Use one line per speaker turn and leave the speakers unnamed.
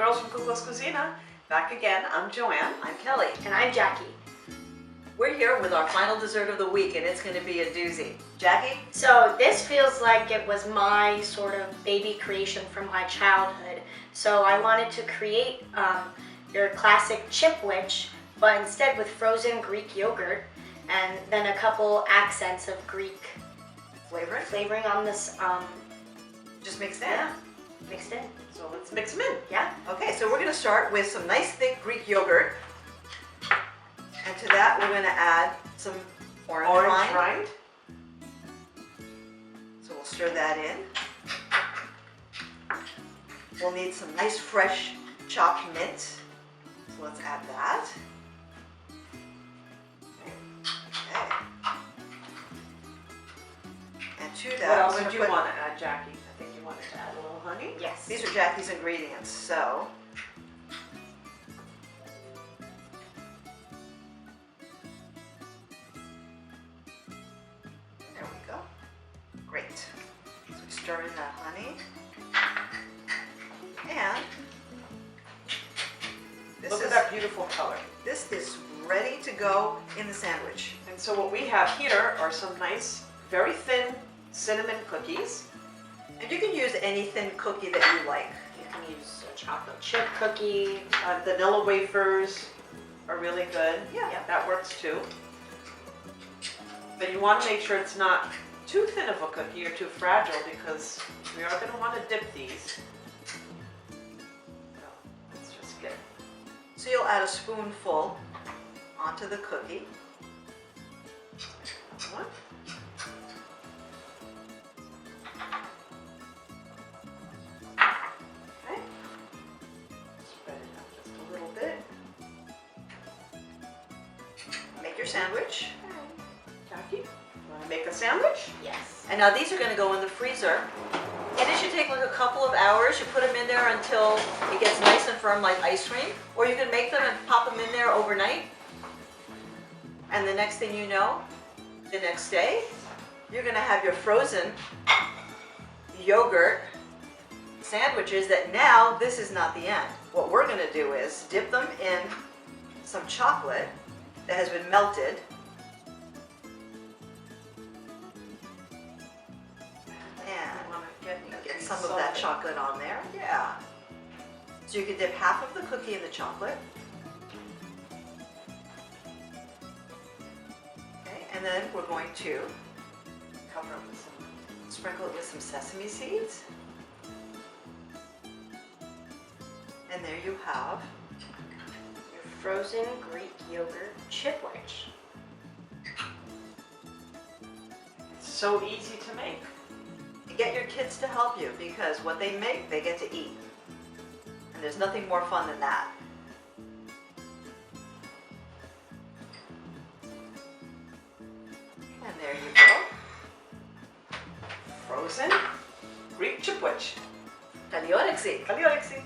girls from Kukla's Cuisina. Back again, I'm Joanne.
I'm Kelly.
And I'm Jackie.
We're here with our final dessert of the week, and it's going to be a doozy. Jackie?
So this feels like it was my sort of baby creation from my childhood. So I wanted to create your classic Mint-Wich, but instead with frozen Greek yogurt, and then a couple accents of Greek flavoring on this.
Just mixed in?
Yeah, mixed in.
So let's mix them in.
Yeah.
Okay, so we're going to start with some nice thick Greek yogurt. And to that, we're going to add some orange rind. So we'll stir that in. We'll need some nice fresh chopped mint. So let's add that. Okay. And to that,
What else
we're
would you
gonna
want to add, Jackie? I think you wanted to add a little honey.
Yes.
These are Jackie's ingredients, so. There we go. Great. So we stir in that honey. And
Look at that beautiful color.
this is ready to go in the sandwich.
And so what we have here are some nice, very thin cinnamon cookies.
And you can use any thin cookie that you like.
You can use a chocolate chip cookie.
Vanilla wafers are really good.
Yeah.
That works too. But you want to make sure it's not too thin of a cookie or too fragile, because we are going to want to dip these. So let's just get
So you'll add a spoonful onto the cookie.
one. Okay. Spread it out just a little bit.
Make your sandwich.
Jackie, want to make a sandwich?
Yes.
And now these are going to go in the freezer. And it should take like a couple of hours. You put them in there until it gets nice and firm like ice cream. Or you can make them and pop them in there overnight. And the next thing you know, the next day, you're going to have your frozen yogurt sandwiches that now this is not the end. What we're going to do is dip them in some chocolate that has been melted.
You want to
Get some of that chocolate on there. Yeah. So you can dip half of the cookie in the chocolate. Okay, and then we're going to
Cover it with some.
sprinkle it with some sesame seeds. And there you have.
Your frozen Greek yogurt Mint-Wich.
It's so easy to make.
And get your kids to help you, because what they make, they get to eat. And there's nothing more fun than that. And there you go.
Frozen Greek Mint-Wich.
Kaliorexi.
Kaliorexi.